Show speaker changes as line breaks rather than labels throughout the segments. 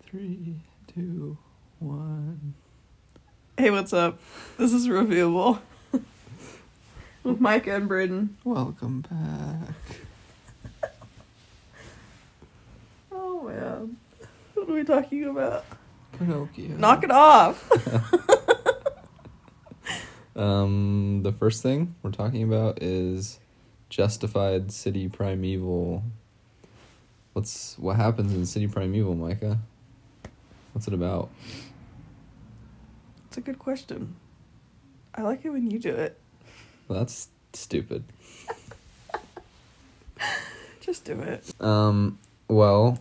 3, 2, 1.
Hey, what's up? This is Reviewable with Micah and Braden.
Welcome back.
Oh, man. What are we talking about?
Pinocchio.
Knock it off!
The first thing we're talking about is Justified City Primeval. What happens in City Primeval, Micah? What's it about?
It's a good question. I like it when you do it.
Well, that's stupid.
Just do it.
Well,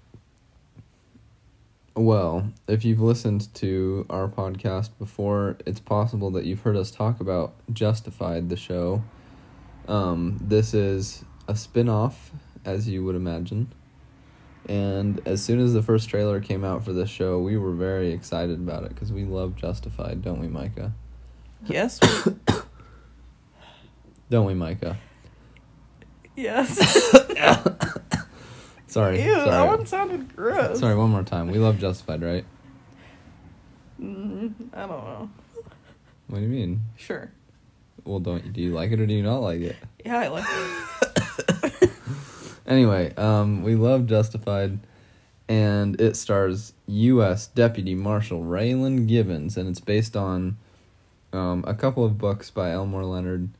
if you've listened to our podcast before, it's possible that you've heard us talk about Justified, the show. This is a spin-off, as you would imagine. And as soon as the first trailer came out for this show, we were very excited about it because we love Justified, don't we, Micah?
Yes.
Don't we, Micah?
Yes.
Sorry.
Ew, that one sounded gross.
Sorry, one more time. We love Justified, right?
I don't know.
What do you mean?
Sure.
Well, do you like it or do you not like it?
Yeah, I like it.
Anyway, we love Justified, and it stars U.S. Deputy Marshal Raylan Givens, and it's based on a couple of books by Elmore Leonard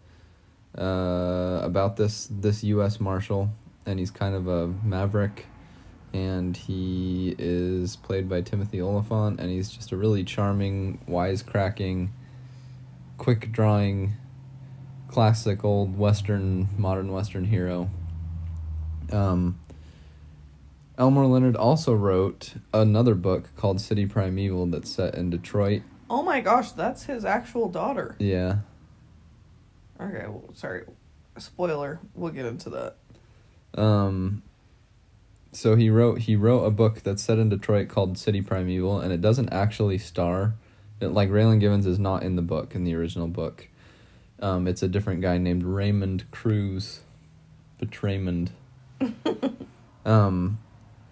about this U.S. Marshal, and he's kind of a maverick, and he is played by Timothy Olyphant, and he's just a really charming, wisecracking, quick-drawing, classic old modern Western hero. Elmore Leonard also wrote another book called City Primeval that's set in Detroit.
Oh my gosh, that's his actual daughter.
Yeah.
Okay, well, sorry. Spoiler. We'll get into that.
So he wrote a book that's set in Detroit called City Primeval, and it doesn't actually star... Raylan Givens is not in the book, in the original book. It's a different guy named Raymond Cruz. Betraymond.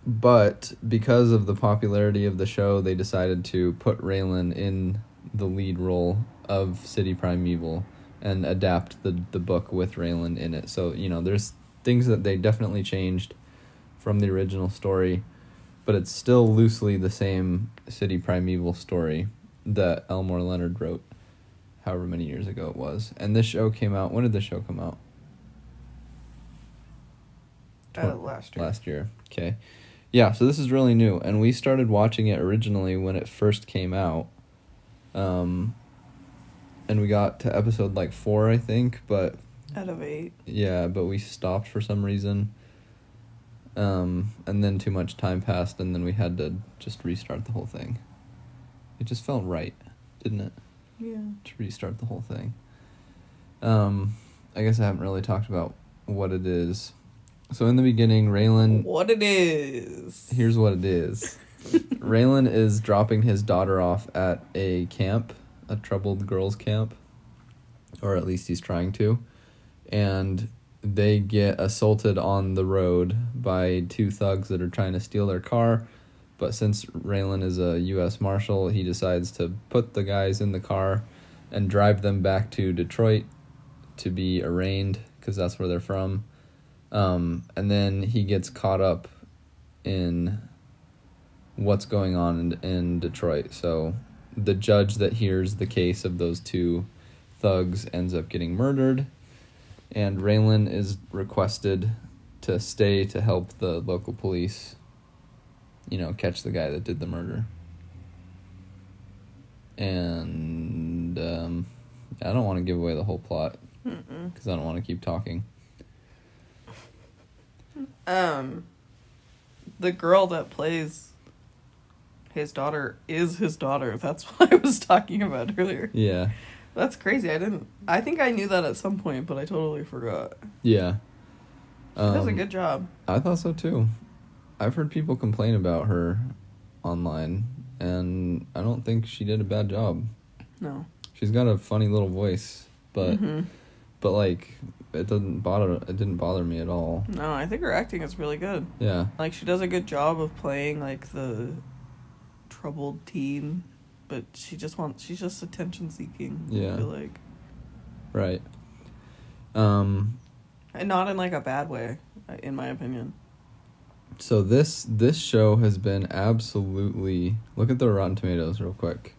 But because of the popularity of the show, they decided to put Raylan in the lead role of City Primeval and adapt the book with Raylan in it. So, there's things that they definitely changed from the original story, but it's still loosely the same City Primeval story that Elmore Leonard wrote however many years ago it was. And this show came out... When did the show come out?
Last year.
Last year, okay. Yeah, so this is really new, and we started watching it originally when it first came out. And we got to episode 4, I think, but...
Out of 8.
Yeah, but we stopped for some reason. And then too much time passed, and then we had to just restart the whole thing. It just felt right, didn't it?
Yeah.
To restart the whole thing. I guess I haven't really talked about what it is. So in the beginning, Raylan...
What it is.
Here's what it is. Raylan is dropping his daughter off at a camp, a troubled girls' camp. Or at least he's trying to. And they get assaulted on the road by 2 thugs that are trying to steal their car. But since Raylan is a U.S. Marshal, he decides to put the guys in the car and drive them back to Detroit to be arraigned, because that's where they're from. And then he gets caught up in what's going on in Detroit. So the judge that hears the case of those 2 thugs ends up getting murdered, and Raylan is requested to stay to help the local police, catch the guy that did the murder. And I don't want to give away the whole plot because I don't want to keep talking.
The girl that plays his daughter is his daughter. That's what I was talking about earlier.
Yeah.
That's crazy. I think I knew that at some point, but I totally forgot.
Yeah.
She does a good job.
I thought so too. I've heard people complain about her online, and I don't think she did a bad job.
No.
She's got a funny little voice, but it didn't bother me at all.
No, I think her acting is really good.
Yeah.
She does a good job of playing, troubled teen, but she's just attention seeking.
Yeah.
I feel like.
Right.
And not in like a bad way, in my opinion.
So this show has been absolutely... Look at the Rotten Tomatoes real quick.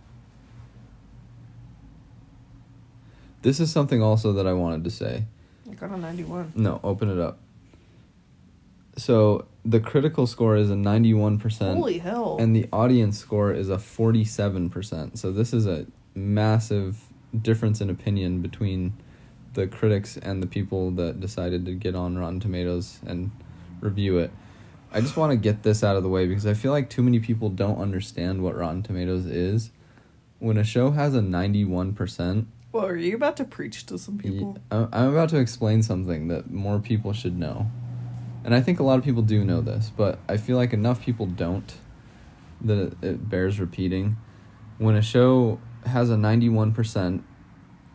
This is something also that I wanted to say.
I got a 91.
No, open it up. So the critical score is a 91%.
Holy hell.
And the audience score is a 47%. So this is a massive difference in opinion between the critics and the people that decided to get on Rotten Tomatoes and review it. I just want to get this out of the way because I feel like too many people don't understand what Rotten Tomatoes is. When a show has a 91%...
Well, are you about to preach to some people?
I'm about to explain something that more people should know. And I think a lot of people do know this, but I feel like enough people don't that it bears repeating. When a show has a 91%,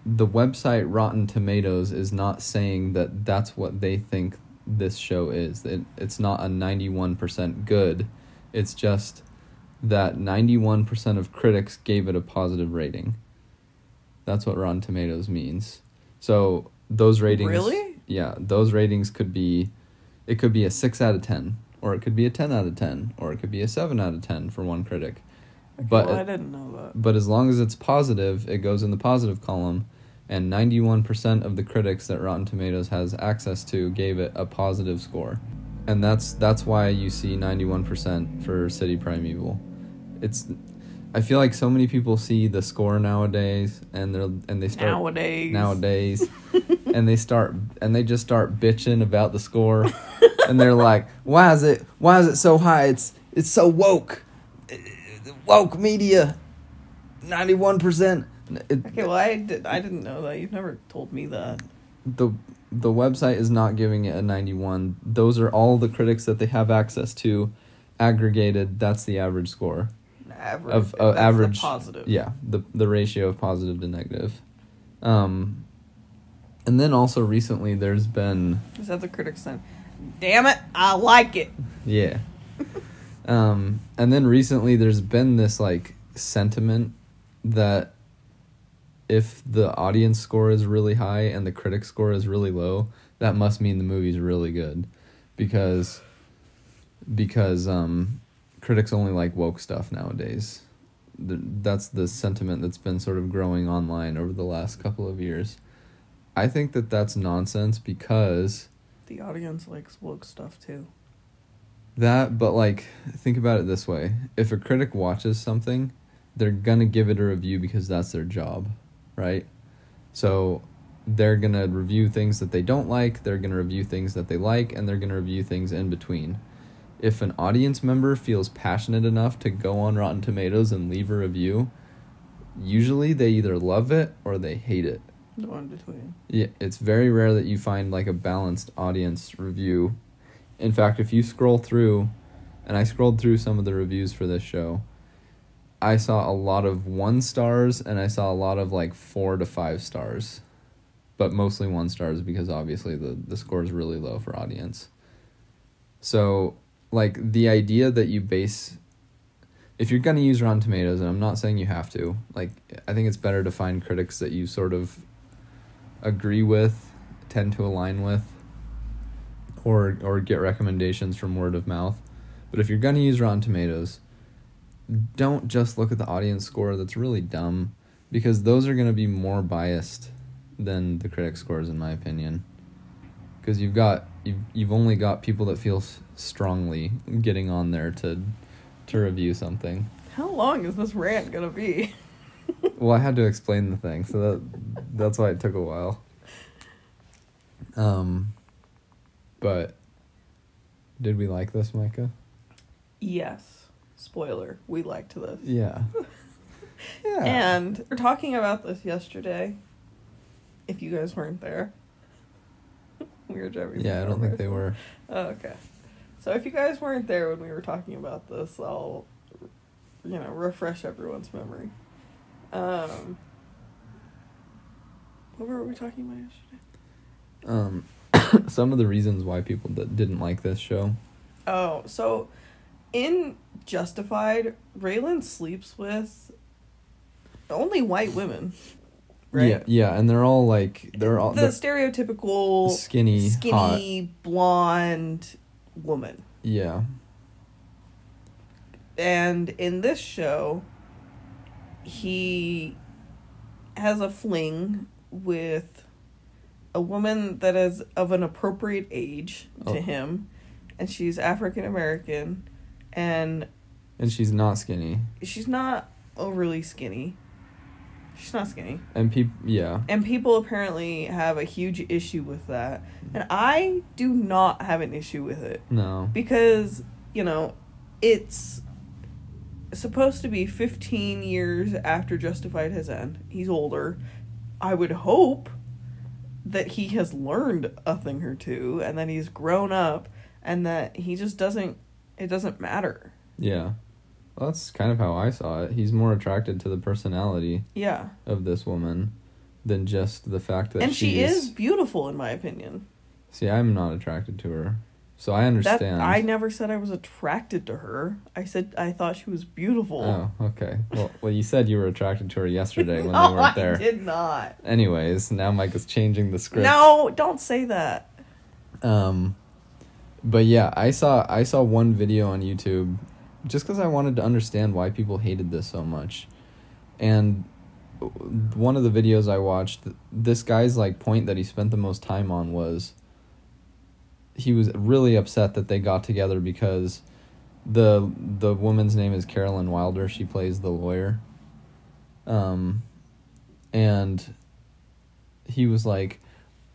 the website Rotten Tomatoes is not saying that that's what they think this show is. It's not a 91% good. It's just that 91% of critics gave it a positive rating. That's what Rotten Tomatoes means. So those ratings...
Really?
Yeah, those ratings could be... It could be a 6 out of 10, or it could be a 10 out of 10, or it could be a 7 out of 10 for one critic.
Okay,
But
well, I didn't know that.
But as long as it's positive, it goes in the positive column, and 91% of the critics that Rotten Tomatoes has access to gave it a positive score. And that's why you see 91% for City Primeval. I feel like so many people see the score nowadays and they start nowadays and they just start bitching about the score and they're like, why is it so high? It's so woke media, 91%.
Okay, well, I didn't know that. You've never told me that.
The website is not giving it a 91. Those are all the critics that they have access to, aggregated. That's the average score.
Average.
Average.
The positive.
Yeah, the ratio of positive to negative. And then also recently there's been...
Is that the critics saying, damn it, I like it?
Yeah. And then recently there's been this like sentiment that if the audience score is really high and the critic score is really low, that must mean the movie's really good. Because critics only like woke stuff nowadays. That's the sentiment that's been sort of growing online over the last couple of years. I think that that's nonsense because...
The audience likes woke stuff too.
But like, think about it this way. If a critic watches something, they're gonna give it a review because that's their job, right? So they're gonna review things that they don't like, they're gonna review things that they like, and they're gonna review things in between. If an audience member feels passionate enough to go on Rotten Tomatoes and leave a review, usually they either love it or they hate it.
No in between.
Yeah, it's very rare that you find like a balanced audience review. In fact, if you scroll through, and I scrolled through some of the reviews for this show, I saw a lot of 1 stars and I saw a lot of like 4 to 5 stars. But mostly 1 stars because obviously the score is really low for audience. So... like, the idea that you base... If you're going to use Rotten Tomatoes, and I'm not saying you have to, like, I think it's better to find critics that you sort of agree with, tend to align with, or get recommendations from word of mouth. But if you're going to use Rotten Tomatoes, don't just look at the audience score. That's really dumb, because those are going to be more biased than the critic scores, in my opinion. Because you've only got people that feel strongly getting on there to review something.
How long is this rant gonna be?
Well, I had to explain the thing, so that's why it took a while. But did we like this, Micah?
Yes. Spoiler. We liked this.
Yeah. Yeah.
And we're talking about this yesterday. If you guys weren't there. We were driving.
Yeah, I don't think they were.
Oh, okay. So if you guys weren't there when we were talking about this, I'll, refresh everyone's memory. What were we talking about yesterday?
Some of the reasons why people that didn't like this show.
Oh, so in Justified, Raylan sleeps with only white women, right?
Yeah, and they're all like they're
stereotypical
skinny, hot.
blonde woman.
Yeah.
And in this show, he has a fling with a woman that is of an appropriate age to him, and she's African American, and
she's not skinny.
She's not overly skinny. She's not skinny.
And people
apparently have a huge issue with that. And I do not have an issue with it.
No.
Because, it's supposed to be 15 years after Justified has ended. He's older. I would hope that he has learned a thing or two and that he's grown up and that he just it doesn't matter.
Yeah. Well, that's kind of how I saw it. He's more attracted to the personality of this woman than just the fact that
she is beautiful, in my opinion.
See, I'm not attracted to her. So I understand.
I never said I was attracted to her. I said I thought she was beautiful.
Oh, okay. Well, you said you were attracted to her yesterday when they weren't there.
I did not.
Anyways, now Micah's changing the script.
No, don't say that.
But yeah, I saw one video on YouTube just because I wanted to understand why people hated this so much. And one of the videos I watched, this guy's point that he spent the most time on was he was really upset that they got together because the woman's name is Carolyn Wilder. She plays the lawyer. And he was like,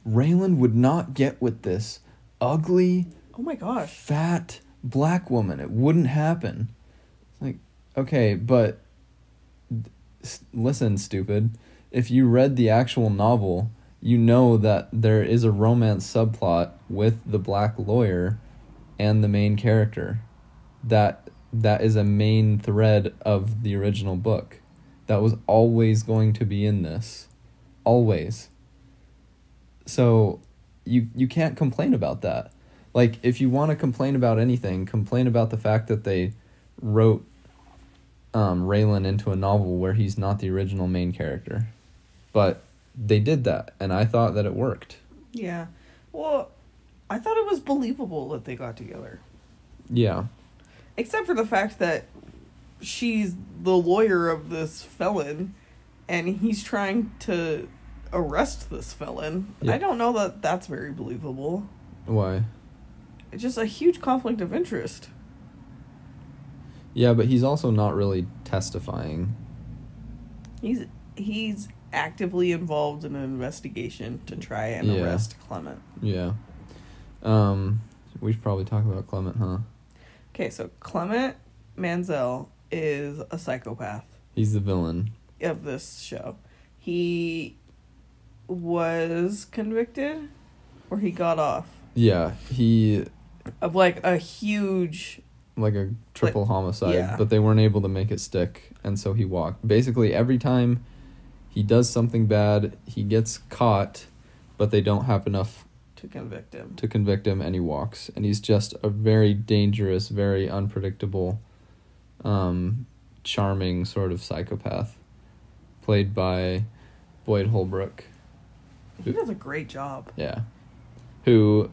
Raylan would not get with this ugly,
oh my gosh,
fat black woman. It wouldn't happen. It's like, okay, but listen, stupid. If you read the actual novel, you know that there is a romance subplot with the black lawyer and the main character. That is a main thread of the original book. That was always going to be in this. Always. So you can't complain about that. If you want to complain about anything, complain about the fact that they wrote Raylan into a novel where he's not the original main character. But they did that, and I thought that it worked.
Yeah. Well, I thought it was believable that they got together.
Yeah.
Except for the fact that she's the lawyer of this felon, and he's trying to arrest this felon. Yeah. I don't know that that's very believable.
Why?
It's just a huge conflict of interest.
Yeah, but he's also not really testifying.
He's actively involved in an investigation to try and arrest Clement.
Yeah. We should probably talk about Clement, huh?
Okay, so Clement Mansell is a psychopath.
He's the villain
of this show. He was convicted, or he got off.
Yeah, he...
Of a huge...
a triple homicide, but they weren't able to make it stick, and so he walked. Basically, every time he does something bad, he gets caught, but they don't have enough
to convict him,
and he walks. And he's just a very dangerous, very unpredictable, charming sort of psychopath, played by Boyd Holbrook.
He does a great job.
Yeah. Who,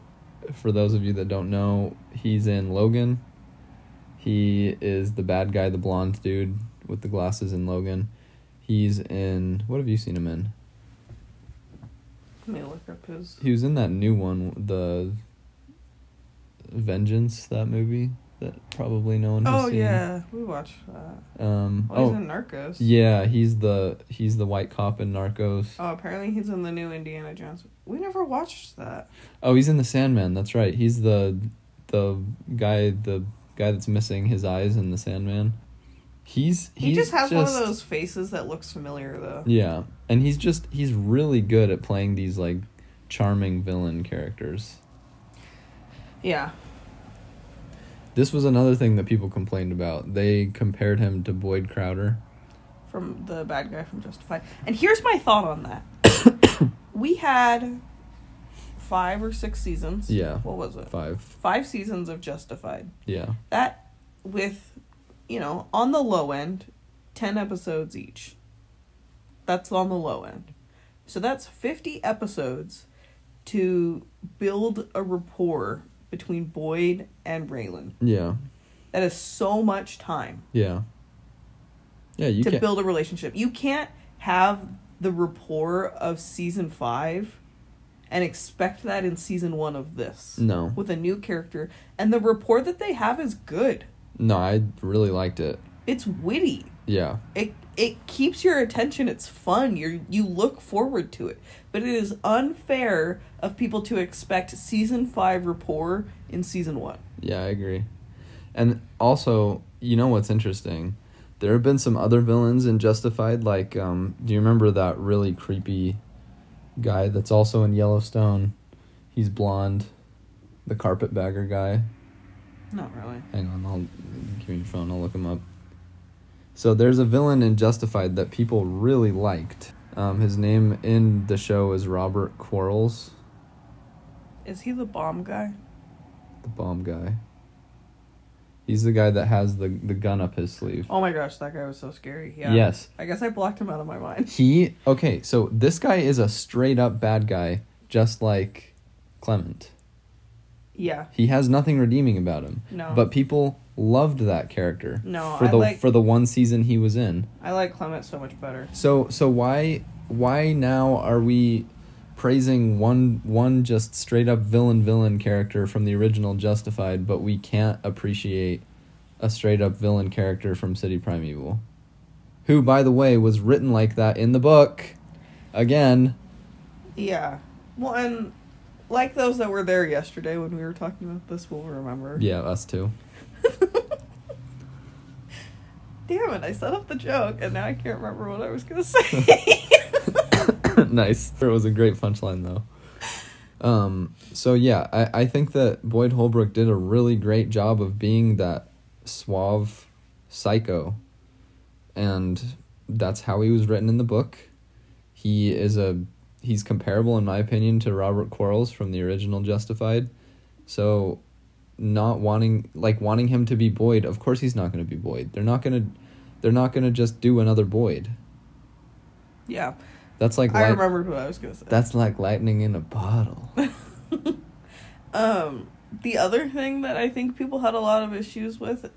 for those of you that don't know, he's in Logan. He is the bad guy, the blonde dude with the glasses in Logan. He's in... What have you seen him in?
Let me look up his...
He was in that new one, the Vengeance, that movie that probably no one has seen.
Oh, yeah. We watched that. He's in Narcos.
Yeah, he's the white cop in Narcos.
Oh, apparently he's in the new Indiana Jones. We never watched that.
Oh, he's in The Sandman, that's right. He's the guy that's missing his eyes in The Sandman. He just has one of
those faces that looks familiar, though.
Yeah, and he's really good at playing these charming villain characters.
Yeah.
This was another thing that people complained about. They compared him to Boyd Crowder.
From the bad guy from Justified. And here's my thought on that. We had 5 or 6 seasons.
Yeah.
What was it?
5.
5 seasons of Justified.
Yeah.
That with, on the low end, 10 episodes each. That's on the low end. So that's 50 episodes to build a rapport between Boyd and Raylan.
Yeah.
That is so much time.
Yeah. Yeah, you
to build a relationship. You can't have the rapport of season 5 and expect that in season 1 of this.
No.
With a new character. And the rapport that they have is good.
No, I really liked it.
It's witty.
Yeah.
It keeps your attention. It's fun. You look forward to it. But it is unfair of people to expect season 5 rapport in season 1.
Yeah, I agree. And also, you know what's interesting? There have been some other villains in Justified, like, do you remember that really creepy guy that's also in Yellowstone? He's blonde, the carpetbagger guy.
Not really.
Hang on, give me your phone, I'll look him up. So there's a villain in Justified that people really liked. His name in the show is Robert Quarles.
Is he the bomb guy?
The bomb guy. He's the guy that has the gun up his sleeve.
Oh my gosh, that guy was so scary. Yeah.
Yes.
I guess I blocked him out of my mind.
Okay, so this guy is a straight up bad guy, just like Clement.
Yeah.
He has nothing redeeming about him.
No.
But people loved that character.
No,
for the one season he was in.
I like Clement so much better.
So why now are we praising one just straight up villain character from the original Justified, but we can't appreciate a straight up villain character from City Primeval, who, by the way, was written like that in the book again.
Yeah. Well, and like those that were there yesterday when we were talking about this will remember.
Yeah, us too.
Damn it, I set up the joke and now I can't remember what I was going to say.
Nice. It was a great punchline, though. So, yeah, I think that Boyd Holbrook did a really great job of being that suave psycho. And that's how he was written in the book. He's comparable, in my opinion, to Robert Quarles from the original Justified. So, not wanting him to be Boyd, of course he's not going to be Boyd. They're not going to just do another Boyd.
Yeah.
That's like
I remembered what I was going to say.
That's like lightning in a bottle.
The other thing that I think people had a lot of issues with,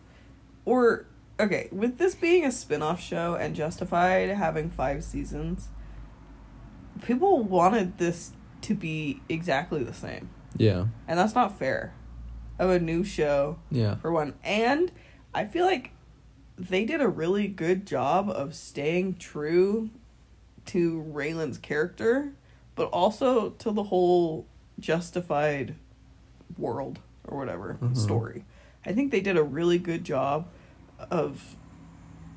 with this being a spin-off show and Justified having 5 seasons, people wanted this to be exactly the same.
Yeah.
And that's not fair. Of a new show.
Yeah.
For one. And I feel like they did a really good job of staying true to Raylan's character, but also to the whole Justified world or whatever story. I think they did a really good job of,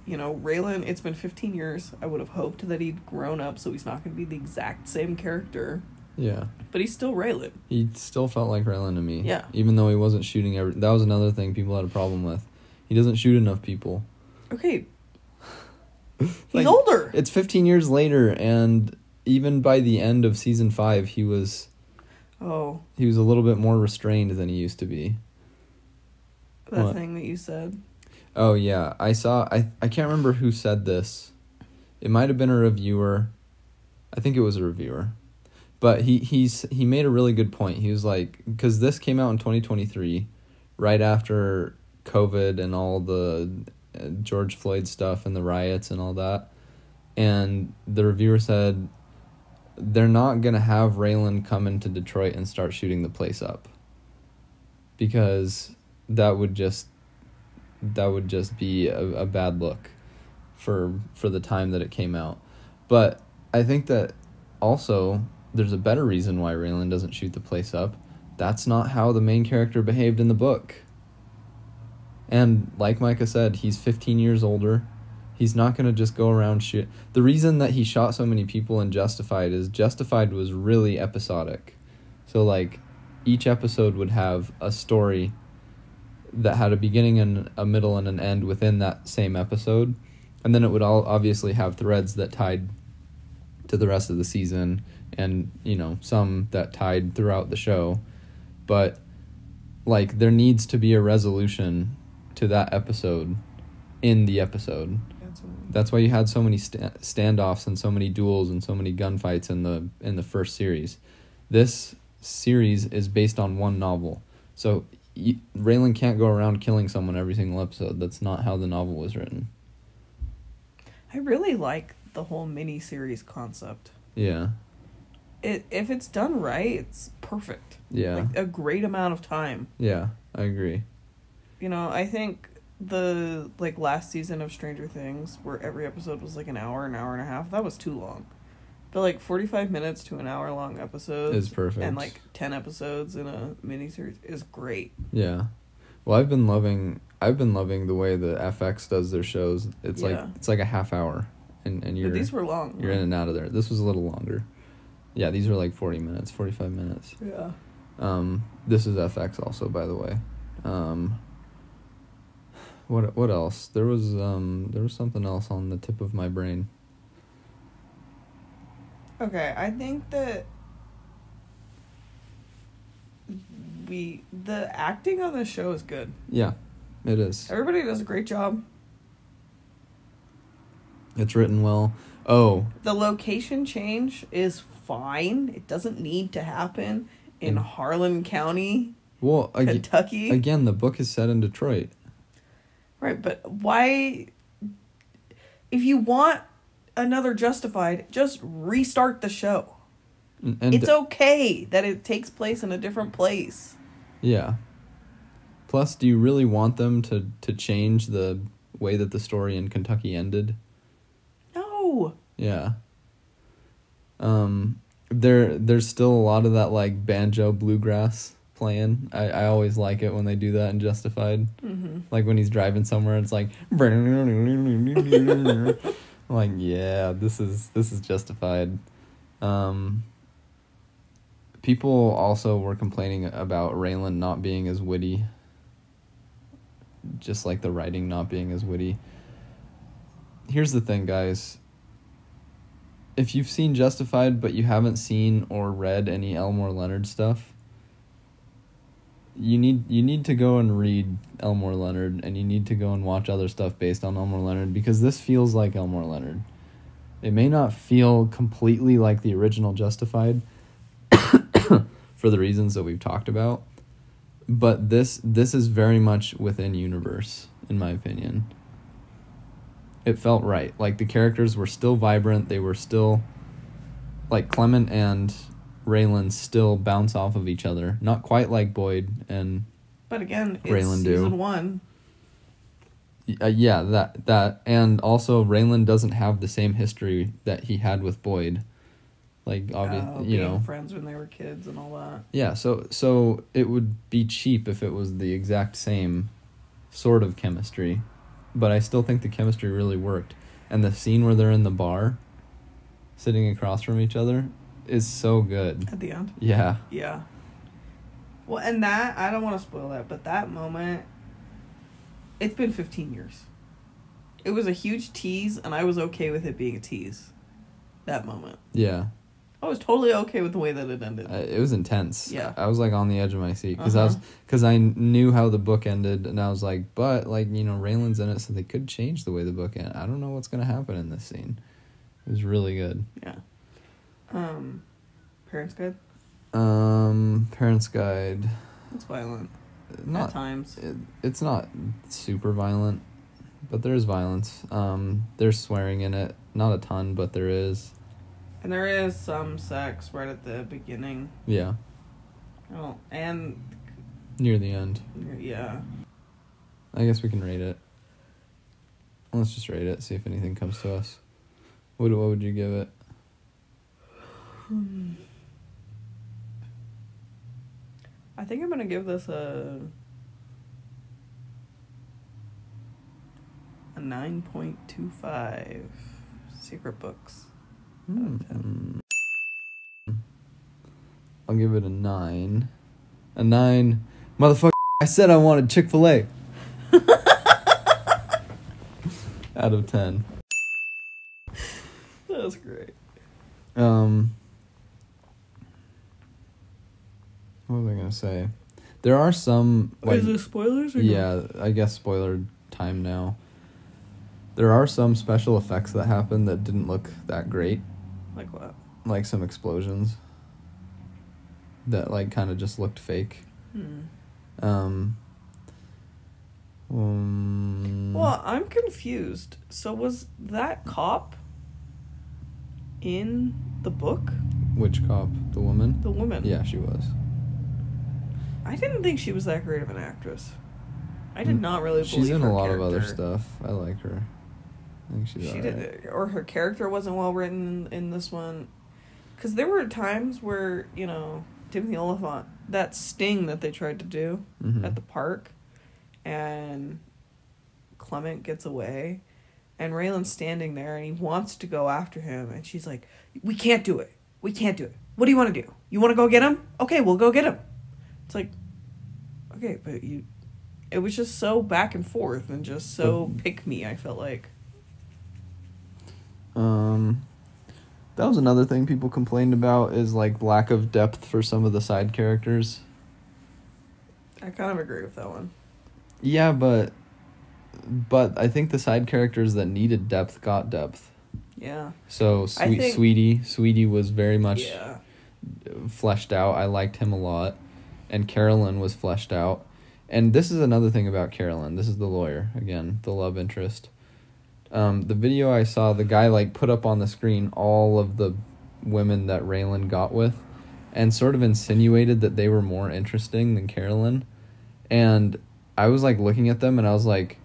Raylan. It's been 15 years. I would have hoped that he'd grown up, so he's not going to be the exact same character.
Yeah.
But he's still Raylan.
He still felt like Raylan to me.
Yeah.
Even though he wasn't shooting that was another thing people had a problem with. He doesn't shoot enough people.
Okay. He's older.
It's 15 years later, and even by the end of season 5, he was a little bit more restrained than he used to be.
That thing that you said.
Oh, yeah. I can't remember who said this. It might have been a reviewer. I think it was a reviewer. But he made a really good point. He was like, because this came out in 2023, right after COVID and all the George Floyd stuff and the riots and all that. And the reviewer said, they're not going to have Raylan come into Detroit and start shooting the place up. Because that would just be a bad look for the time that it came out. But I think that also there's a better reason why Raylan doesn't shoot the place up. That's not how the main character behaved in the book. And like Micah said, he's 15 years older. He's not going to just go around shoot. The reason that he shot so many people in Justified is Justified was really episodic. So, like, each episode would have a story that had a beginning and a middle and an end within that same episode. And then it would all obviously have threads that tied to the rest of the season and, some that tied throughout the show. But, like, there needs to be a resolution to that episode in the episode. That's why you had so many standoffs and so many duels and so many gunfights in the first series. This series is based on one novel. So Raylan can't go around killing someone every single episode. That's not how the novel was written.
I really like the whole mini-series concept.
Yeah.
If it's done right, it's perfect.
Yeah.
Like, a great amount of time.
Yeah, I agree.
You know, I think the, like, last season of Stranger Things, where every episode was, like, an hour and a half, that was too long. But, like, 45 minutes to an hour-long episodes...
is perfect.
And, like, 10 episodes in a miniseries is great.
Yeah. Well, I've been loving the way the FX does their shows. It's like a half hour. And you're...
But these were long.
You're in and out of there. This was a little longer. Yeah, these were like 40 minutes, 45 minutes.
Yeah.
This is FX also, by the way. What else? There was something else on the tip of my brain.
Okay, I think that the acting on the show is good.
Yeah, it is.
Everybody does a great job.
It's written well. Oh.
The location change is fine. It doesn't need to happen in Harlan County, Kentucky.
Again, the book is set in Detroit.
Right, but why... If you want another Justified, just restart the show. And it's okay that it takes place in a different place.
Yeah. Plus, do you really want them to change the way that the story in Kentucky ended?
No.
Yeah. There's still a lot of that, like, banjo bluegrass playing. I always like it when they do that in Justified. Mm-hmm. Like when he's driving somewhere, it's like I'm like, yeah, this is Justified. People also were complaining about Raylan not being as witty. Just like the writing not being as witty. Here's the thing, guys. If you've seen Justified but you haven't seen or read any Elmore Leonard stuff, you need to go and read Elmore Leonard, and you need to go and watch other stuff based on Elmore Leonard, because this feels like Elmore Leonard. It may not feel completely like the original Justified for the reasons that we've talked about, but this is very much within universe, in my opinion. It felt right. Like, the characters were still vibrant. They were still... Like, Clement and Raylan still bounce off of each other. Not quite like Boyd and
But again, it's
Raylan
season 1.
Yeah, that. And also, Raylan doesn't have the same history that he had with Boyd. Like, obviously,
being friends when they were kids and all that.
Yeah, so it would be cheap if it was the exact same sort of chemistry. But I still think the chemistry really worked. And the scene where they're in the bar, sitting across from each other, is so good.
At the end?
Yeah.
Yeah. Well, and that, I don't want to spoil that, but that moment, it's been 15 years. It was a huge tease, and I was okay with it being a tease. That moment.
Yeah.
I was totally okay with the way that it ended.
It was intense.
Yeah.
I was, like, on the edge of my seat. Because I knew how the book ended, and I was like, but, like, Raylan's in it, so they could change the way the book ended. I don't know what's going to happen in this scene. It was really good.
Yeah. Parents Guide?
Parents Guide.
It's violent.
Not,
at times.
It's not super violent, but there is violence. There's swearing in it. Not a ton, but there is.
And there is some sex right at the beginning.
Yeah.
Oh, and...
Near the end.
Yeah.
I guess we can rate it. Let's just rate it, see if anything comes to us. What would you give it?
I think I'm going to give this a 9.25 Secret Books.
I'll give it a 9. A 9. Motherfucker, I said I wanted Chick-fil-A. Out of 10.
That was great.
What was I going to say? There are some...
Is it spoilers or
yeah,
no?
I guess spoiler time now. There are some special effects that happen that didn't look that great.
Like what?
Like some explosions. That, like, kind of just looked fake.
Well, I'm confused. So was that cop in the book?
Which cop? The woman?
The woman.
Yeah, she was.
I didn't think she was that great of an actress. I did not really believe her
She's in a lot
character.
of other stuff. I like her. I think she's alright.
Or her character wasn't well written in this one. Because there were times where, you know, Timothy Olyphant, that sting that they tried to do at the park, and Clement gets away, and Raylan's standing there, and he wants to go after him, and she's like, we can't do it. We can't do it. What do you want to do? You want to go get him? Okay, we'll go get him. It's like, okay, but you... It was just so back and forth and just so pick-me, I felt like.
That was another thing people complained about, is like lack of depth for some of the side characters.
I kind of agree with that one.
Yeah, but I think the side characters that needed depth got depth.
Yeah.
So Sweetie was very much fleshed out. I liked him a lot, and Carolyn was fleshed out. And this is another thing about Carolyn. This is the lawyer again, the love interest. The video I saw, the guy like put up on the screen all of the women that Raylan got with, and sort of insinuated that they were more interesting than Carolyn. And I was like looking at them, and I was like,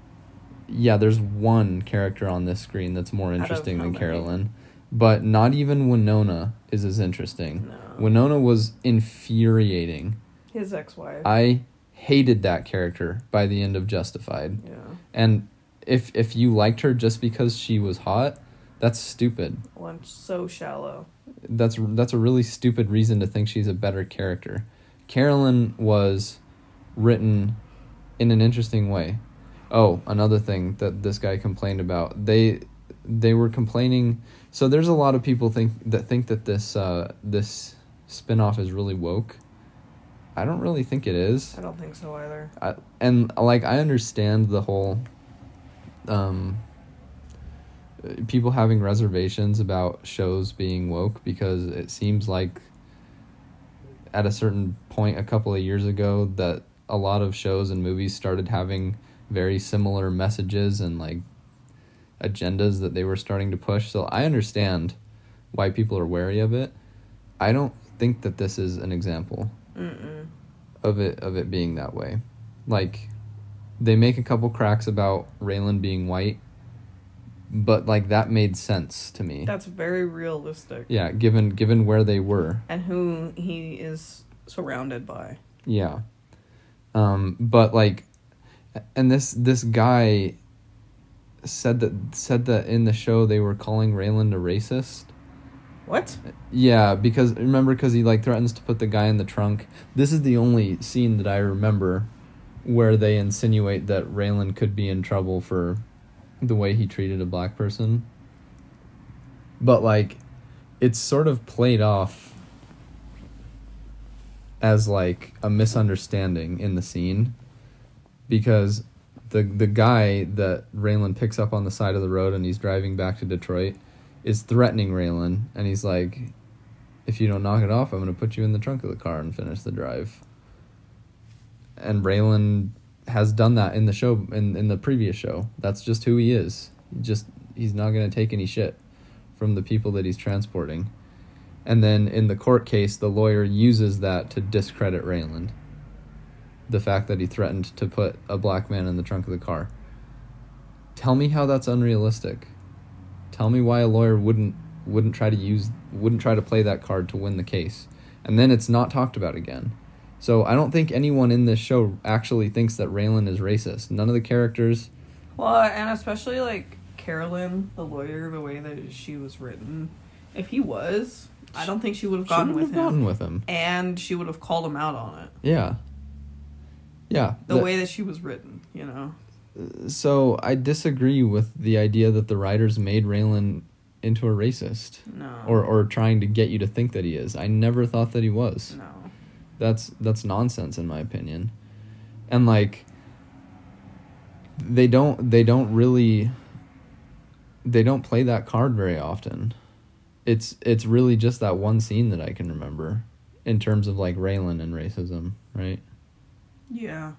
yeah, there's one character on this screen that's more interesting than Carolyn. But not even Winona is as interesting.
No.
Winona was infuriating.
His ex-wife.
I hated that character by the end of Justified.
Yeah.
And if you liked her just because she was hot, that's stupid.
Well, so shallow.
That's a really stupid reason to think she's a better character. Carolyn was written in an interesting way. Oh, another thing that this guy complained about. They were complaining. So there's a lot of people think that this spin-off is really woke. I don't really think it is.
I don't think so either.
I understand the whole people having reservations about shows being woke, because it seems like at a certain point a couple of years ago that a lot of shows and movies started having very similar messages and like agendas that they were starting to push. So I understand why people are wary of it. I don't think that this is an example of it being that way. Like, they make a couple cracks about Raylan being white, but like that made sense to me.
That's very realistic.
Yeah, given where they were
and who he is surrounded by.
Yeah. But like, and this guy said that in the show they were calling Raylan a racist.
What?
Yeah, because he like threatens to put the guy in the trunk. This is the only scene that I remember where they insinuate that Raylan could be in trouble for the way he treated a black person. But like, it's sort of played off as like a misunderstanding in the scene, because the guy that Raylan picks up on the side of the road and he's driving back to Detroit is threatening Raylan, and he's like, if you don't knock it off, I'm going to put you in the trunk of the car and finish the drive. And Raylan has done that in the show, in the previous show. That's just who he is. He's not going to take any shit from the people that he's transporting. And then in the court case, the lawyer uses that to discredit Raylan. The fact that he threatened to put a black man in the trunk of the car. Tell me how that's unrealistic. Tell me why a lawyer wouldn't try to play that card to win the case. And then it's not talked about again. So I don't think anyone in this show actually thinks that Raylan is racist. None of the characters.
Well, and especially like Carolyn, the lawyer, the way that she was written. If he was, I don't think she would have gotten with him. And she would have called him out on it.
Yeah. Yeah.
The way that she was written, you know.
So I disagree with the idea that the writers made Raylan into a racist.
No.
Or trying to get you to think that he is. I never thought that he was.
No.
That's nonsense in my opinion. And like they don't play that card very often. It's really just that one scene that I can remember in terms of like Raylan and racism, right?
Yeah.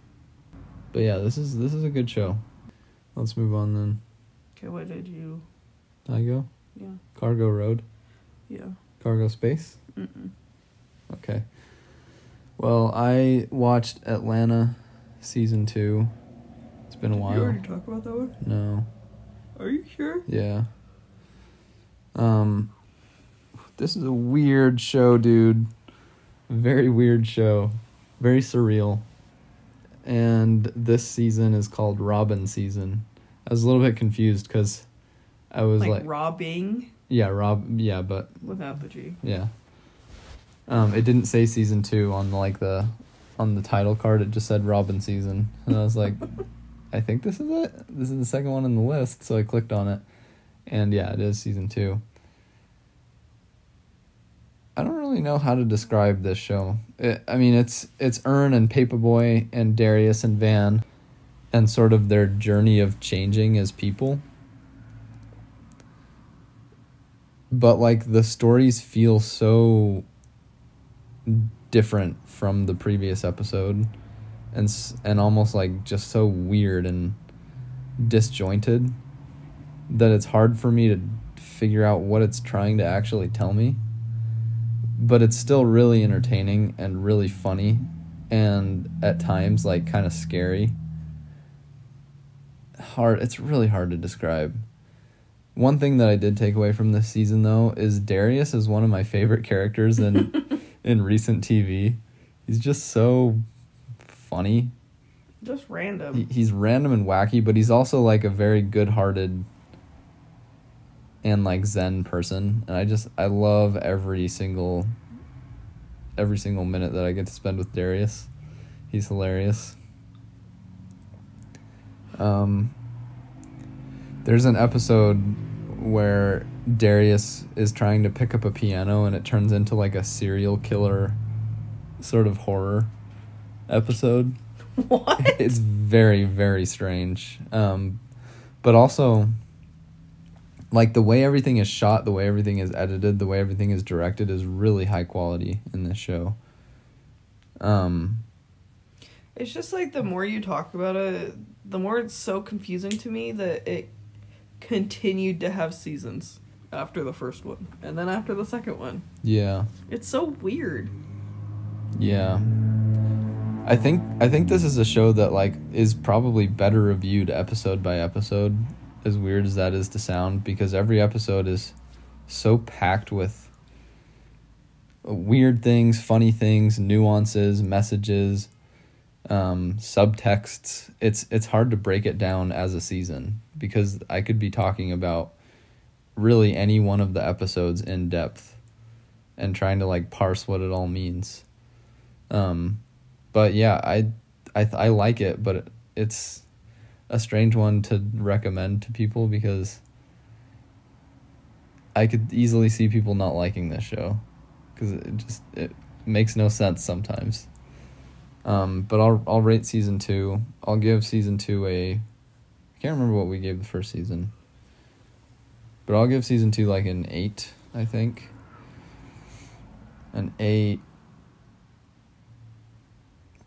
But yeah, this is a good show. Let's move on then.
Okay, what did you...
I go?
Yeah.
Cargo Road?
Yeah.
Cargo Space?
Mm-mm.
Okay. Well, I watched Atlanta season 2. It's been a while.
Did you already talk about that one?
No.
Are you sure?
Yeah. This is a weird show, dude. Very weird show. Very surreal. And this season is called Robin season. I was a little bit confused because I was like
robbing?
Yeah, but
without the G.
Yeah. It didn't say season 2 on on the title card. It just said Robin season. And I was like, I think this is it. This is the second one on the list. So I clicked on it. And yeah, it is season 2. I don't really know how to describe this show. It's Ern and Paperboy and Darius and Van and sort of their journey of changing as people. But like the stories feel so different from the previous episode and almost like just so weird and disjointed that it's hard for me to figure out what it's trying to actually tell me. But it's still really entertaining and really funny and at times like kind of scary. It's really hard to describe. One thing that I did take away from this season though is Darius is one of my favorite characters in recent TV. He's just so funny.
Just random.
He's random and wacky, but he's also like a very good-hearted and like zen person, and I love every single minute that I get to spend with Darius. He's hilarious. There's an episode where Darius is trying to pick up a piano and it turns into like a serial killer sort of horror episode.
What?
It's very, very strange. But also like the way everything is shot, the way everything is edited, the way everything is directed is really high quality in this show.
It's just like the more you talk about it, the more it's so confusing to me that it continued to have seasons after the first one and then after the second one.
Yeah.
It's so weird.
Yeah. I think this is a show that like is probably better reviewed episode by episode, as weird as that is to sound, because every episode is so packed with weird things, funny things, nuances, messages, subtexts. It's hard to break it down as a season because I could be talking about really any one of the episodes in depth and trying to like parse what it all means. But yeah, I like it, but it's a strange one to recommend to people because I could easily see people not liking this show because it makes no sense sometimes. But I'll rate season 2. I'll give season 2 I can't remember what we gave the first season, but I'll give season 2 like an 8, I think. An 8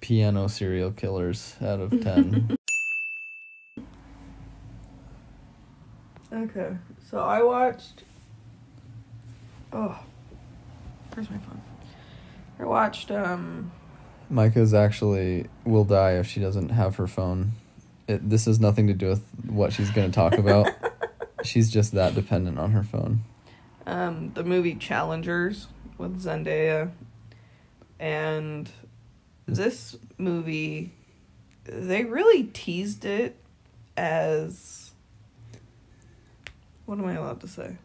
piano serial killers out of 10.
Okay, so I watched... Oh, where's my phone? I watched,
Micah's actually will die if she doesn't have her phone. This has nothing to do with what she's going to talk about. She's just that dependent on her phone.
The movie Challengers with Zendaya. And this movie, they really teased it as... What am I allowed to say?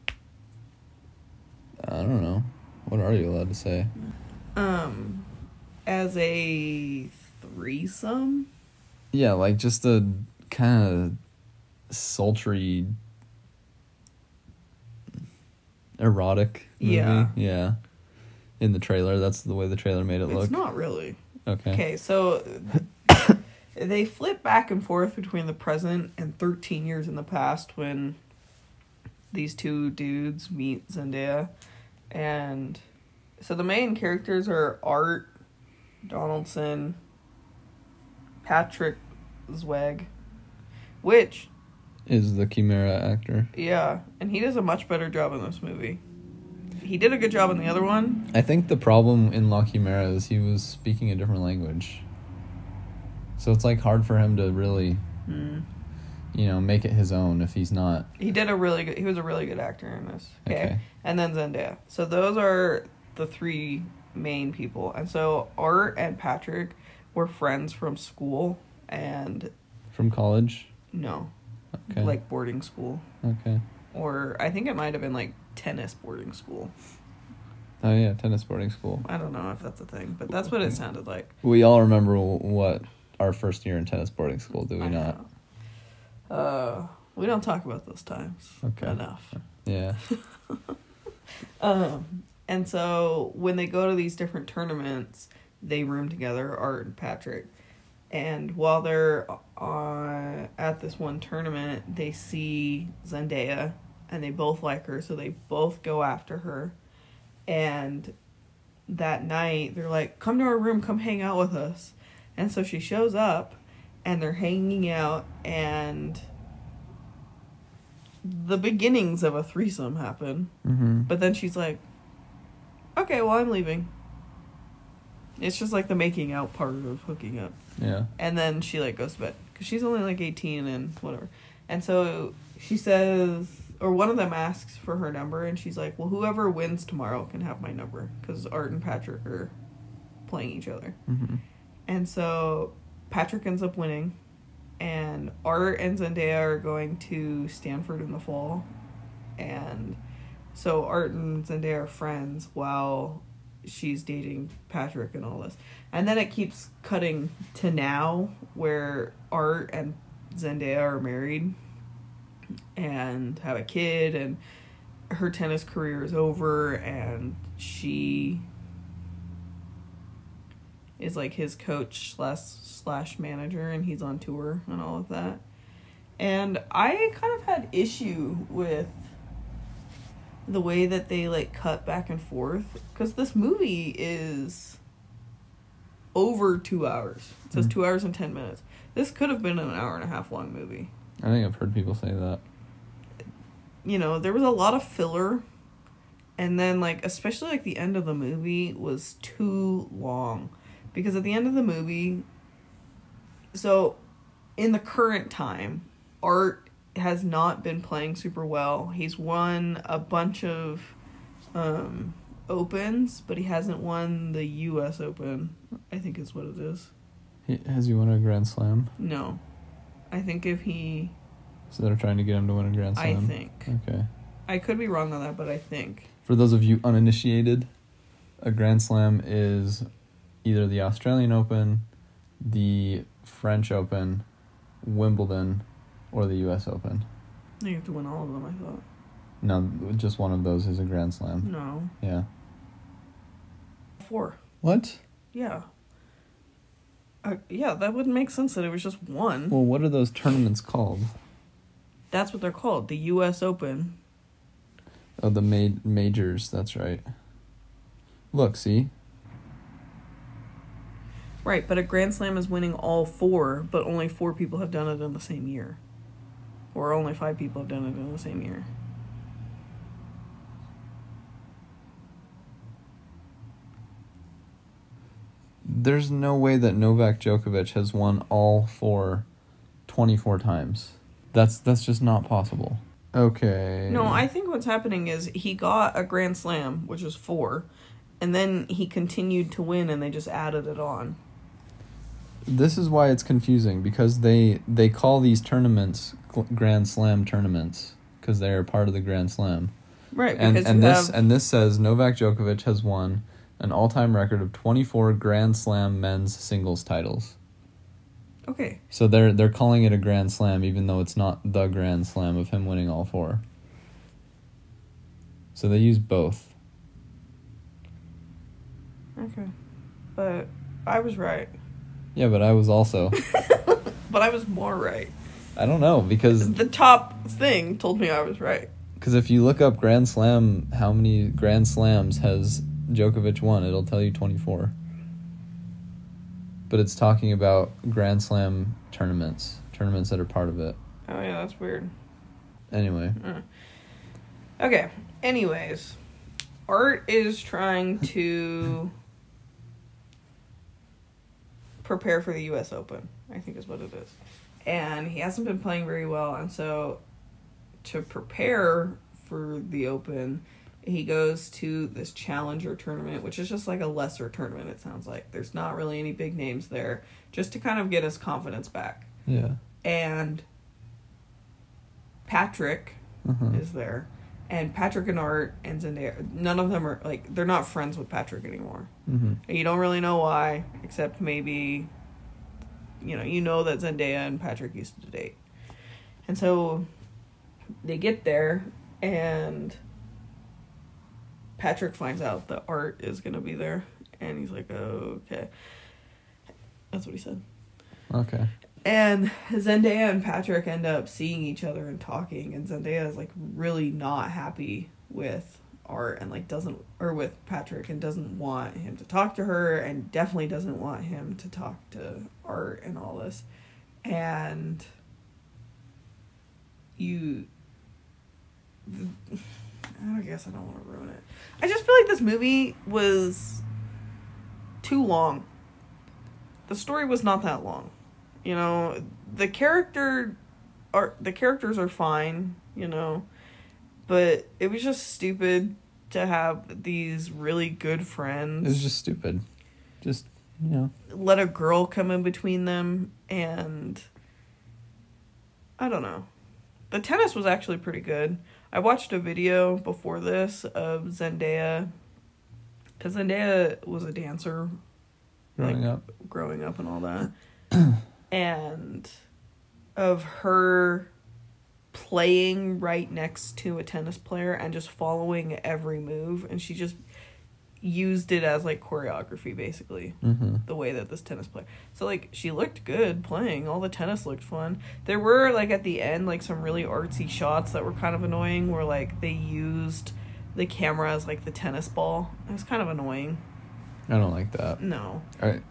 I don't know. What are you allowed to say?
As a threesome?
Yeah, like just a kind of sultry, erotic movie.
Yeah.
Yeah. in the trailer. That's the way the trailer made it look.
It's not really.
Okay.
Okay, so they flip back and forth between the present and 13 years in the past when these two dudes meet Zendaya. And so the main characters are Art Donaldson, Patrick Zweg, which
is the Chimera actor.
Yeah, and he does a much better job in this movie. He did a good job in the other one.
I think the problem in La Chimera is he was speaking a different language. So it's like hard for him to really, make it his own if he's not.
He was a really good actor in this.
Okay.
And then Zendaya. So those are the three main people. And so Art and Patrick were friends from school and...
From college?
No.
Okay.
Like boarding school.
Okay.
Or I think it might have been like tennis boarding school.
Oh yeah, tennis boarding school.
I don't know if that's a thing, but that's what it sounded like.
We all remember what our first year in tennis boarding school, do we not?
We don't talk about those times enough.
Yeah.
And so when they go to these different tournaments, they room together, Art and Patrick. And while they're at this one tournament, they see Zendaya, and they both like her, so they both go after her. And that night, they're like, come to our room, come hang out with us. And so she shows up, and they're hanging out, and the beginnings of a threesome happen.
Mm-hmm.
But then she's like, okay, well, I'm leaving. It's just like the making out part of hooking up.
Yeah.
And then she like goes to bed because she's only like 18 and whatever. And so she says, or one of them asks for her number, and she's like, well, whoever wins tomorrow can have my number because Art and Patrick are playing each other.
Mm-hmm.
And so Patrick ends up winning, and Art and Zendaya are going to Stanford in the fall. And so Art and Zendaya are friends while she's dating Patrick and all this. And then it keeps cutting to now where Art and Zendaya are married and have a kid, and her tennis career is over, and she is like his coach slash manager, and he's on tour and all of that. And I kind of had issue with the way that they like cut back and forth, because this movie is over 2 hours. It says 2 hours and 10 minutes. This could have been an hour and a half long movie.
I think I've heard people say that.
There was a lot of filler, and then like especially like the end of the movie was too long, because at the end of the movie, so in the current time, Art has not been playing super well. He's won a bunch of opens, but he hasn't won the U.S. Open, I think is what it is.
Has he won a Grand Slam?
No. I think if he...
So they're trying to get him to win a Grand Slam?
I think.
Okay.
I could be wrong on that, but I think.
For those of you uninitiated, a Grand Slam is either the Australian Open, the French Open, Wimbledon, or the U.S. Open.
You have to win all of them, I thought.
No, just one of those is a Grand Slam.
No.
Yeah.
4.
What?
Yeah. Yeah, that wouldn't make sense that it was just one.
Well, what are those tournaments called?
That's what they're called. The U.S. Open.
Oh, the majors. That's right. Look, see?
Right, but a Grand Slam is winning all 4, but only 4 people have done it in the same year. Or only 5 people have done it in the same year.
There's no way that Novak Djokovic has won all 4 24 times. That's just not possible. Okay.
No, I think what's happening is he got a Grand Slam, which is 4, and then he continued to win, and they just added it on.
This is why it's confusing, because they call these tournaments Grand Slam tournaments because they are part of the Grand Slam.
Right,
and this says Novak Djokovic has won an all-time record of 24 Grand Slam men's singles titles.
Okay.
So they're calling it a Grand Slam even though it's not the Grand Slam of him winning all 4. So they use both.
Okay. But I was right.
Yeah, but I was also.
But I was more right.
I don't know, because...
The top thing told me I was right.
Because if you look up Grand Slam, how many Grand Slams has Djokovic won? It'll tell you 24. But it's talking about Grand Slam tournaments that are part of it.
Oh, yeah, that's weird.
Anyway.
Okay, anyways. Art is trying to prepare for the U.S. Open, I think is what it is. And he hasn't been playing very well, and so to prepare for the Open, he goes to this Challenger tournament, which is just like a lesser tournament, it sounds like. There's not really any big names there, just to kind of get his confidence back.
Yeah.
And Patrick is there. And Patrick and Art and Zendaya, none of them are, like, they're not friends with Patrick anymore. And you don't really know why, except maybe, you know that Zendaya and Patrick used to date. And so they get there, and Patrick finds out that Art is going to be there. And he's like, oh, okay. That's what he said.
Okay.
And Zendaya and Patrick end up seeing each other and talking, and Zendaya is like really not happy with Art and like with Patrick, and doesn't want him to talk to her, and definitely doesn't want him to talk to Art and all this. And I guess I don't want to ruin it. I just feel like this movie was too long. The story was not that long. The characters are fine, but it was just stupid to have these really good friends.
It was just stupid. Just,
let a girl come in between them, and I don't know. The tennis was actually pretty good. I watched a video before this of Zendaya, because Zendaya was a dancer growing up and all that. And of her playing right next to a tennis player and just following every move, and she just used it as like choreography, basically. The way that this tennis player, so like she looked good playing, all the tennis looked fun. There were like at the end like some really artsy shots that were kind of annoying, where like they used the camera as like the tennis ball. It was kind of annoying.
I don't like that.
No.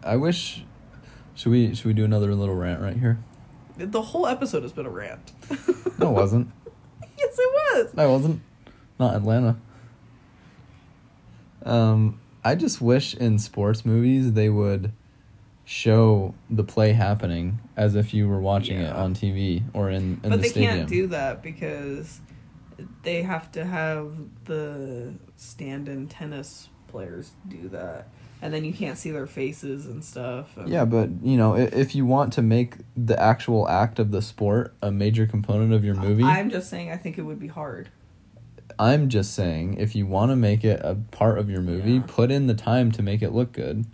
I wish... Should we do another little rant right here?
The whole episode has been a rant.
No, it wasn't.
Yes, it was.
No, it wasn't. Not Atlanta. I just wish in sports movies they would show the play happening as if you were watching it on TV or in the stadium. But they can't
do that because they have to have the stand-in tennis players do that. And then you can't see their faces and stuff.
Yeah, but, if you want to make the actual act of the sport a major component of your movie...
I'm just saying I think it would be hard.
I'm just saying, if you want to make it a part of your movie, put in the time to make it look good.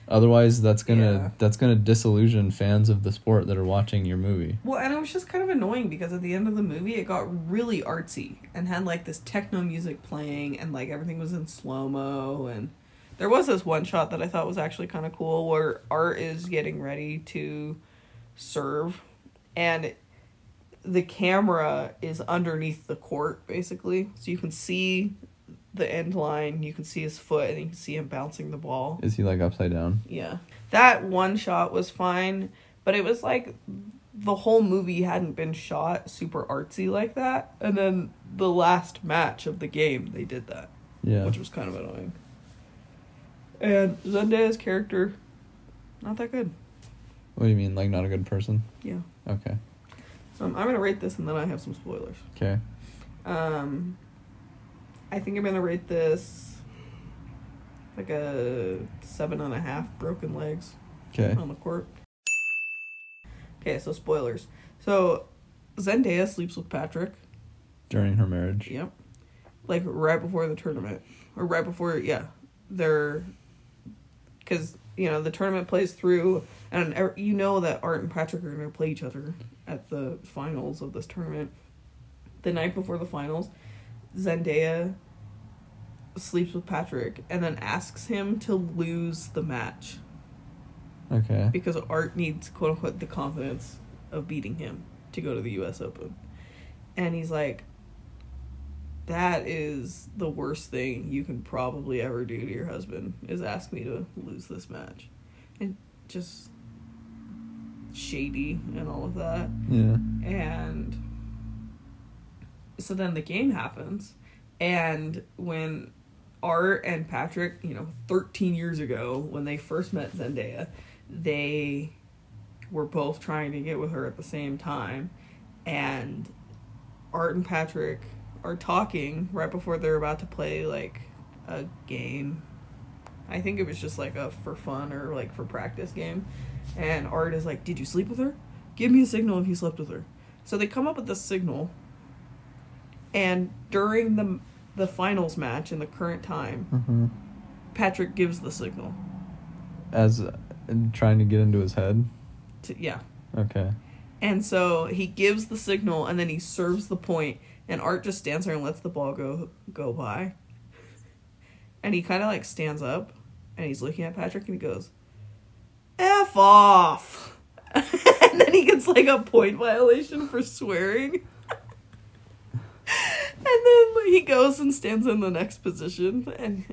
Otherwise, that's gonna disillusion fans of the sport that are watching your movie.
Well, and it was just kind of annoying because at the end of the movie, it got really artsy and had, like, this techno music playing, and, like, everything was in slow-mo, and... There was this one shot that I thought was actually kind of cool where Art is getting ready to serve, and the camera is underneath the court, basically. So you can see the end line, you can see his foot, and you can see him bouncing the ball.
Is he, like, upside down?
Yeah. That one shot was fine, but it was like the whole movie hadn't been shot super artsy like that. And then the last match of the game, they did that.
Yeah.
Which was kind of annoying. And Zendaya's character, not that good.
What do you mean, like not a good person?
Yeah.
Okay.
I'm going to rate this, and then I have some spoilers.
Okay.
I think I'm going to rate this like a 7.5 broken legs.
Okay.
On the court. Okay, so spoilers. So, Zendaya sleeps with Patrick.
During her marriage.
Yep. Like, right before the tournament. Or right before, they're... Because, the tournament plays through, and that Art and Patrick are going to play each other at the finals of this tournament. The night before the finals, Zendaya sleeps with Patrick and then asks him to lose the match.
Okay.
Because Art needs, quote unquote, the confidence of beating him to go to the US Open. And he's like, that is the worst thing you can probably ever do to your husband, is ask me to lose this match. And just shady and all of that.
Yeah.
And so then the game happens, and when Art and Patrick, 13 years ago, when they first met Zendaya, they were both trying to get with her at the same time, and Art and Patrick are talking right before they're about to play, like, a game. I think it was just, like, a for fun or, like, for practice game. And Art is like, did you sleep with her? Give me a signal if you slept with her. So they come up with this signal, and during the finals match in the current time, Patrick gives the signal.
As trying to get into his head?
Yeah.
Okay.
And so he gives the signal, and then he serves the point, and Art just stands there and lets the ball go by. And he kind of, like, stands up, and he's looking at Patrick, and he goes, F off! And then he gets, like, a point violation for swearing. And then he goes and stands in the next position, and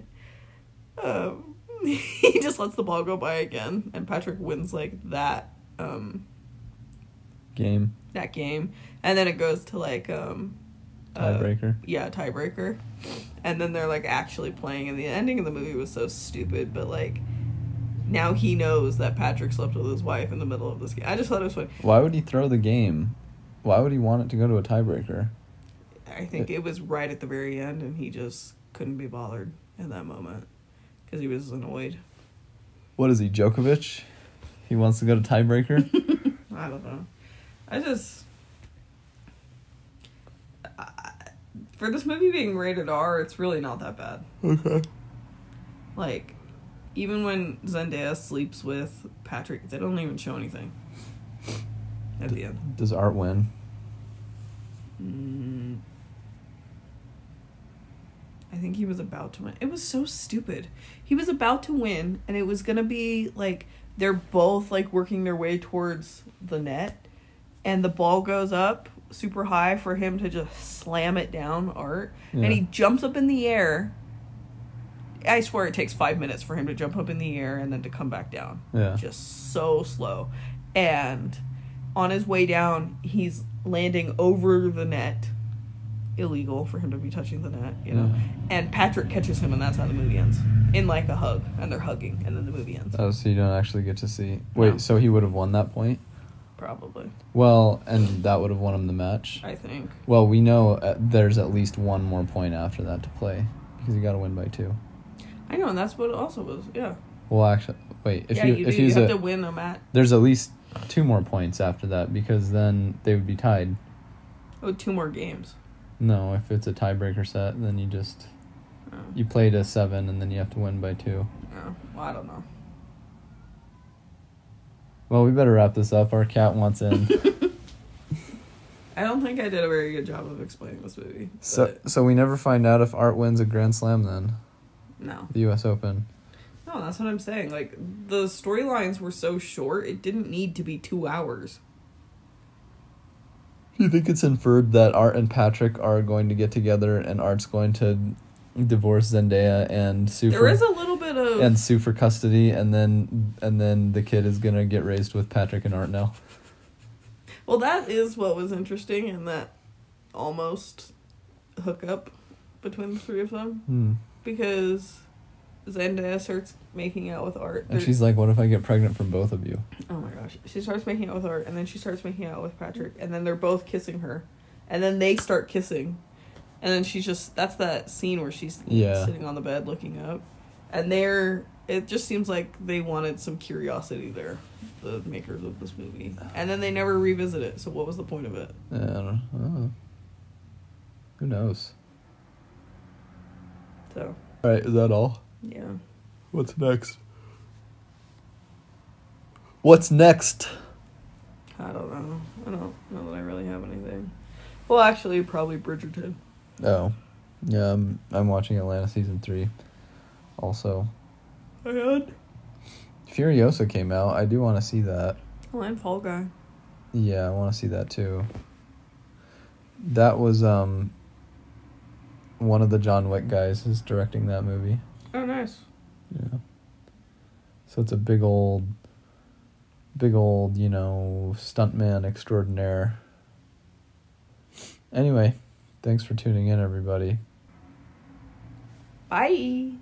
he just lets the ball go by again, and Patrick wins, like, that
game.
That game. And then it goes to, like,
tiebreaker.
Yeah, tiebreaker. And then they're, like, actually playing, and the ending of the movie was so stupid, but, like, now he knows that Patrick slept with his wife in the middle of this game. I just thought it was funny.
Why would he throw the game? Why would he want it to go to a tiebreaker?
I think it was right at the very end, and he just couldn't be bothered in that moment because he was annoyed.
What is he, Djokovic? He wants to go to tiebreaker?
I don't know. For this movie being rated R, it's really not that bad.
Okay.
Like, even when Zendaya sleeps with Patrick, they don't even show anything at the end.
Does Art win?
I think he was about to win. It was so stupid. He was about to win, and it was going to be, like, they're both, like, working their way towards the net, and the ball goes up super high for him to just slam it down, Art. Yeah. And he jumps up in the air. I swear it takes 5 minutes for him to jump up in the air and then to come back down.
Yeah.
Just so slow. And on his way down, he's landing over the net. Illegal for him to be touching the net,
Yeah.
And Patrick catches him, and that's how the movie ends. In, like, a hug. And they're hugging, and then the movie ends.
Oh, so you don't actually get to see... Wait, no. So he would have won that point?
Probably.
Well, and that would have won him the match?
I think.
Well, we know there's at least one more point after that to play. Because you got to win by 2.
I know, and that's what it also was, yeah.
Well, actually... Wait, if
you have to win a match.
There's at least 2 more points after that, because then they would be tied.
Oh, 2 more games.
No, if it's a tiebreaker set, then you just... Oh. You play to 7, and then you have to win by 2.
Oh, well, I don't know.
Well, we better wrap this up. Our cat wants in.
I don't think I did a very good job of explaining this movie.
So we never find out if Art wins a Grand Slam then?
No.
The US Open.
No, that's what I'm saying. Like, the storylines were so short, it didn't need to be 2 hours.
You think it's inferred that Art and Patrick are going to get together and Art's going to divorce Zendaya and sue
there is a little bit of...
And sue for custody, and then the kid is going to get raised with Patrick and Art now?
Well, that is what was interesting in that almost hookup between the 3 of them. Because Zendaya starts making out with Art.
And she's like, what if I get pregnant from both of you?
Oh my gosh. She starts making out with Art, and then she starts making out with Patrick, and then they're both kissing her. And then they start kissing. And then she's just... That's that scene where she's sitting on the bed looking up. And it just seems like they wanted some curiosity there, the makers of this movie. And then they never revisit it, so what was the point of it?
I don't know. Who knows?
So.
Alright, is that all?
Yeah.
What's next? What's next?
I don't know. I don't know that I really have anything. Well, actually, probably Bridgerton.
Oh. Yeah, I'm watching Atlanta season 3 also.
And
Furiosa came out. I do want to see that.
and Fall Guy.
Yeah, I want to see that too. That was one of the John Wick guys is directing that movie.
Oh, nice.
Yeah. So it's a big old, stuntman extraordinaire. Anyway, thanks for tuning in, everybody.
Bye.